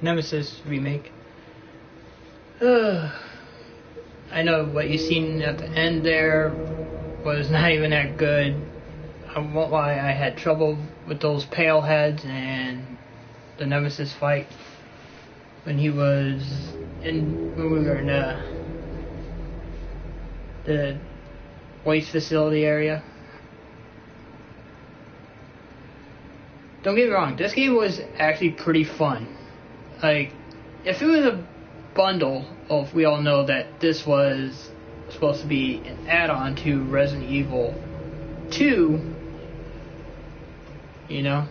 Nemesis Remake. I know what you seen at the end there was not even that good. I won't lie, I had trouble with those pale heads and the Nemesis fight when we were in the waste facility area. Don't get me wrong, this game was actually pretty fun. Like, if it was a bundle of, we all know that this was supposed to be an add-on to Resident Evil 2, you know,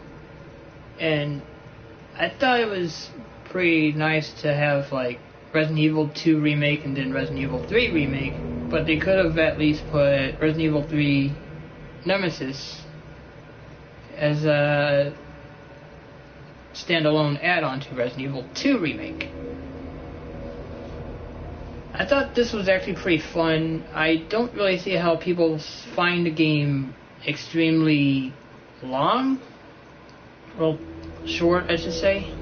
and I thought it was pretty nice to have like Resident Evil 2 Remake and then Resident Evil 3 Remake, but they could have at least put Resident Evil 3 Nemesis as a standalone add-on to Resident Evil 2 Remake. I thought this was actually pretty fun. I don't really see how people find the game extremely long. Well, short, I should say.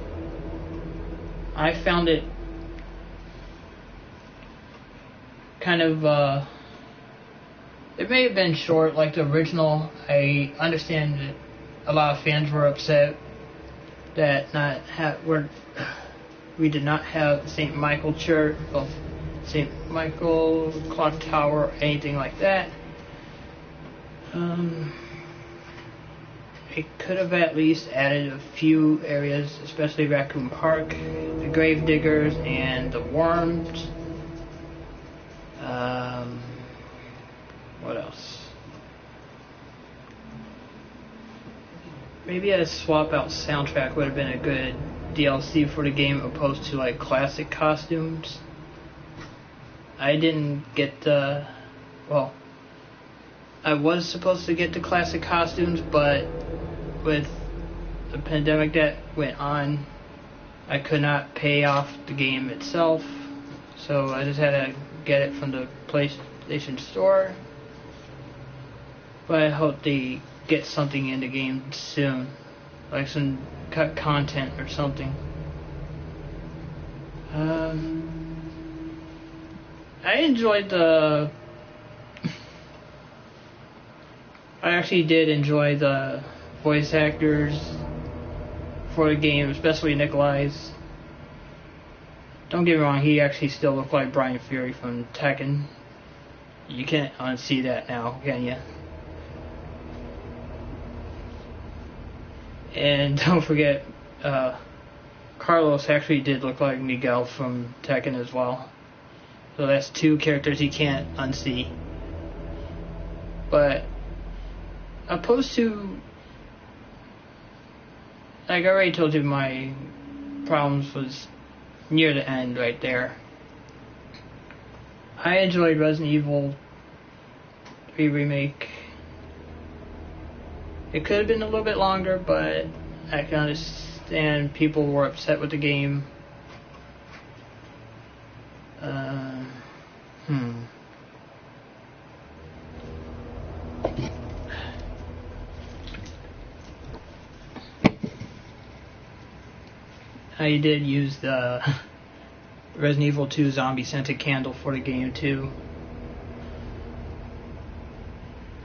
I found it kind of, it may have been short like the original. I understand that a lot of fans were upset that we did not have St. Michael Church, well, St. Michael Clock Tower, or anything like that. It could have at least added a few areas, especially Raccoon Park, the Grave Diggers, and the Worms. What else? Maybe a swap out soundtrack would have been a good DLC for the game opposed to like classic costumes. I didn't get the, well, I was supposed to get the classic costumes, but with the pandemic that went on, I could not pay off the game itself, so I just had to get it from the PlayStation Store. But I hope they get something in the game soon, like some cut content or something. I enjoyed I actually did enjoy the voice actors for the game, especially Nikolai's. Don't get me wrong, he actually still looked like Brian Fury from Tekken. You can't unsee that now, can you? And don't forget, Carlos actually did look like Miguel from Tekken as well. So that's two characters you can't unsee. But opposed to, like I already told you, my problems was near the end right there. I enjoyed Resident Evil 3 Remake. It could have been a little bit longer, but I can understand people were upset with the game. I did use the Resident Evil 2 zombie scented candle for the game too.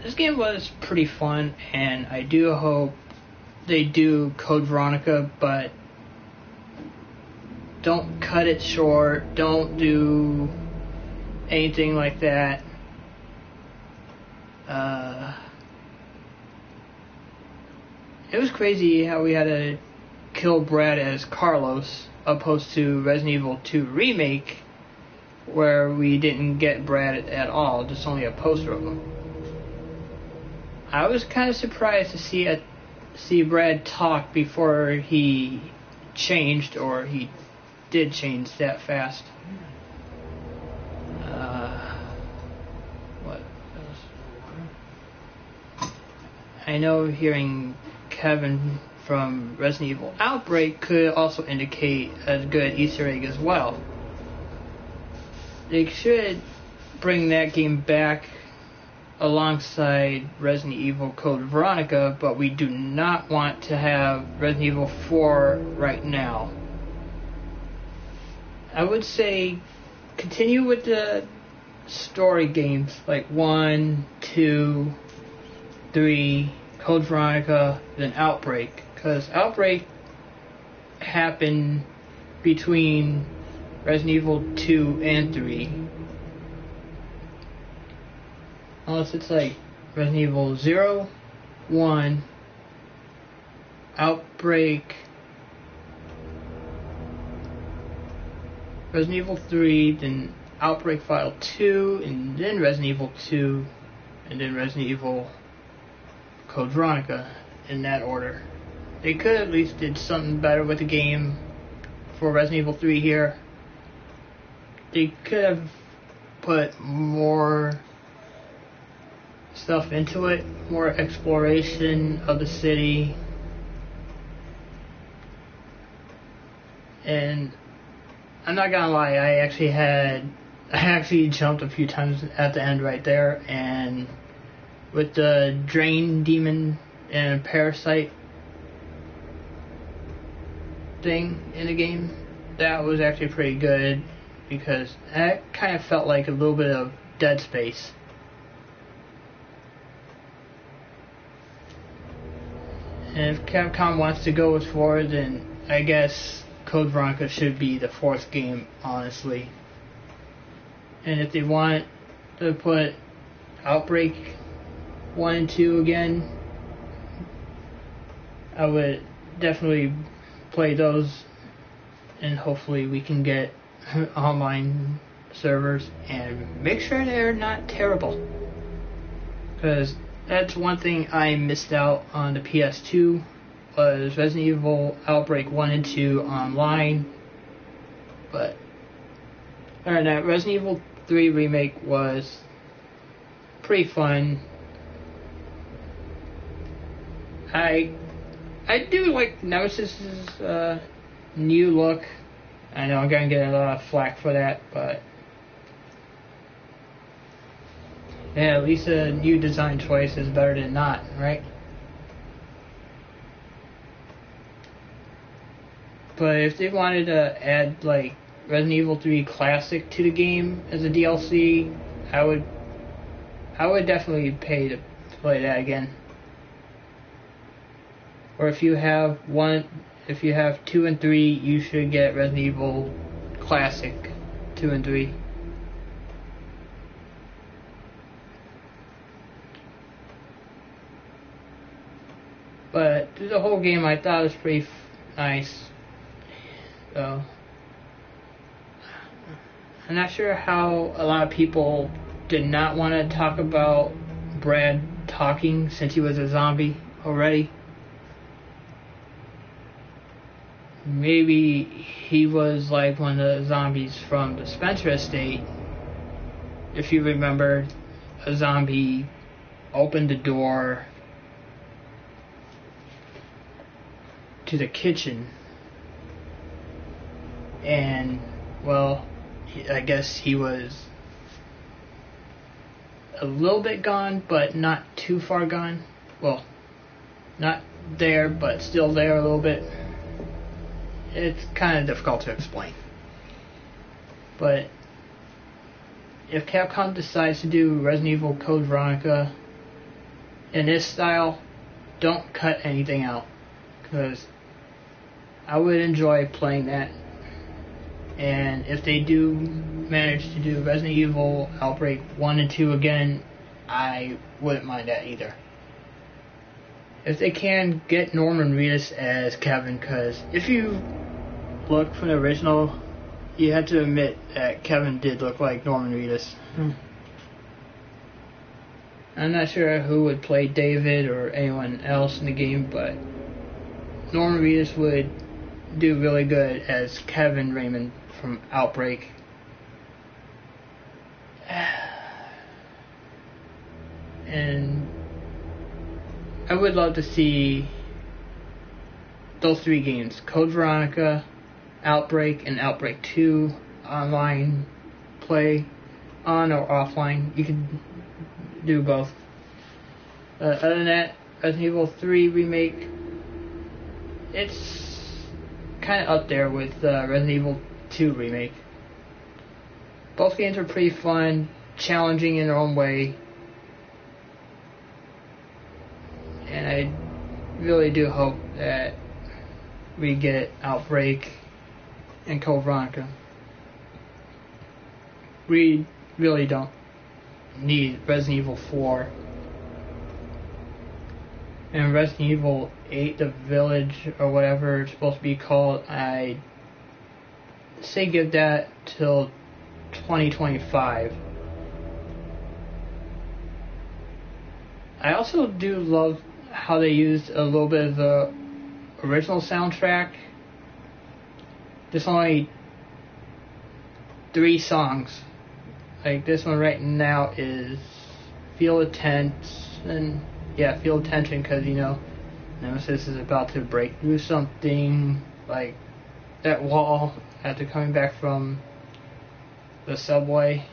This game was pretty fun, and I do hope they do Code Veronica, but don't cut it short, don't do anything like that. It was crazy how we had to kill Brad as Carlos, opposed to Resident Evil 2 Remake, where we didn't get Brad at all, just only a poster of him. I was kind of surprised to see Brad talk before he changed, or he did change that fast. What else? I know hearing Kevin from Resident Evil Outbreak could also indicate a good Easter egg as well. They should bring that game back alongside Resident Evil Code Veronica, but we do not want to have Resident Evil 4 right now. I would say continue with the story games like 1, 2, 3, Code Veronica, then Outbreak. Because Outbreak happened between Resident Evil 2 and 3. Unless it's like Resident Evil 0, 1, Outbreak, Resident Evil 3, then Outbreak File 2, and then Resident Evil 2, and then Resident Evil Code Veronica, in that order. They could at least did something better with the game for Resident Evil 3 here. They could have put more stuff into it, more exploration of the city, and I'm not gonna lie, I actually jumped a few times at the end right there, and with the Drain Demon and Parasite thing in the game, that was actually pretty good, because that kind of felt like a little bit of Dead Space. And if Capcom wants to go with 4, then I guess Code Veronica should be the 4th game, honestly. And if they want to put Outbreak 1 and 2 again, I would definitely play those, and hopefully we can get online servers and make sure they're not terrible. Because that's one thing I missed out on the PS2, was Resident Evil Outbreak 1 and 2 online. But other than that, Resident Evil 3 Remake was pretty fun. I do like Nemesis's new look. I know I'm gonna get a lot of flack for that, but yeah, at least a new design choice is better than not, right? But if they wanted to add like Resident Evil 3 Classic to the game as a DLC, I would definitely pay to play that again. Or if you have 2 and 3, you should get Resident Evil Classic 2 and 3. But through the whole game, I thought it was pretty nice. So I'm not sure how a lot of people did not want to talk about Brad talking since he was a zombie already. Maybe he was like one of the zombies from the Spencer estate. If you remember, a zombie opened the door to the kitchen, and well, I guess he was a little bit gone, but not too far gone. Well, not there, but still there a little bit. It's kind of difficult to explain. But if Capcom decides to do Resident Evil Code Veronica in this style, don't cut anything out, because I would enjoy playing that. And if they do manage to do Resident Evil Outbreak 1 and 2 again, I wouldn't mind that either. If they can, get Norman Reedus as Kevin, because if you look from the original, you have to admit that Kevin did look like Norman Reedus. I'm not sure who would play David or anyone else in the game, but Norman Reedus would do really good as Kevin Raymond from Outbreak. And I would love to see those 3 games, Code Veronica, Outbreak, and Outbreak 2, online play, on or offline. You can do both. Other than that, Resident Evil 3 Remake, it's kind of up there with Resident Evil 2 Remake. Both games are pretty fun, challenging in their own way, and I really do hope that we get Outbreak and Code Veronica. We really don't need Resident Evil 4. And Resident Evil 8, The Village, or whatever it's supposed to be called, I say give that till 2025. I also do love how they used a little bit of the original soundtrack. There's only 3 songs. Like this one right now is Feel the Tension, Feel the Tension, because Nemesis is about to break through something, like that wall after coming back from the subway.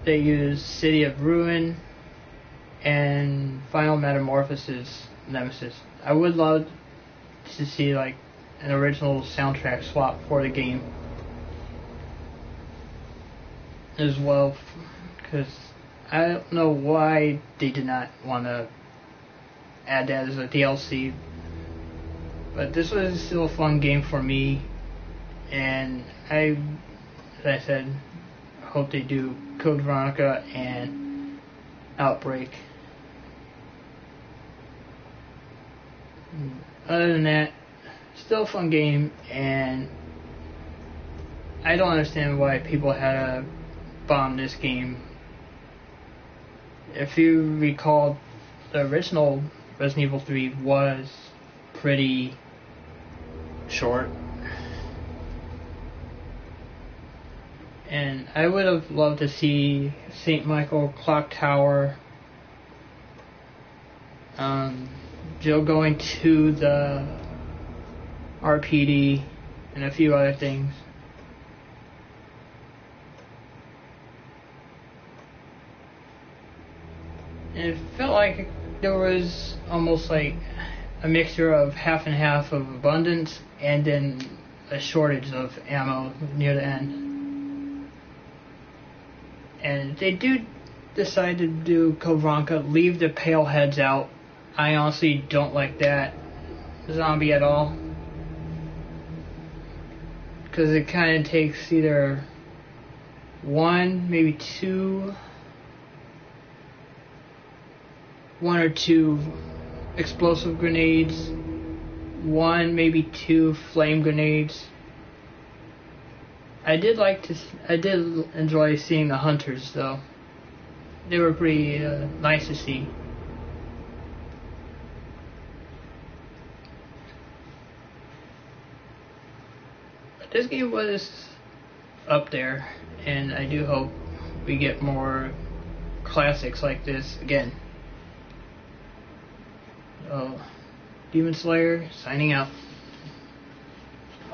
They use City of Ruin and Final Metamorphosis Nemesis. I would love to see like an original soundtrack swap for the game as well, because I don't know why they did not want to add that as a DLC, but this was still a fun game for me, and as I said, hope they do Code Veronica and Outbreak. Other than that, still a fun game, and I don't understand why people had to bomb this game. If you recall, the original Resident Evil 3 was pretty short, and I would have loved to see St. Michael Clock Tower, Jill going to the RPD, and a few other things. And it felt like there was almost like a mixture of half and half of abundance and then a shortage of ammo near the end. And they do decide to do Code Veronica, leave the pale heads out. I honestly don't like that zombie at all, because it kind of takes either one or two explosive grenades, one, maybe 2 flame grenades. I did enjoy seeing the hunters though. They were pretty nice to see. But this game was up there, and I do hope we get more classics like this again. Demon Slayer, signing out.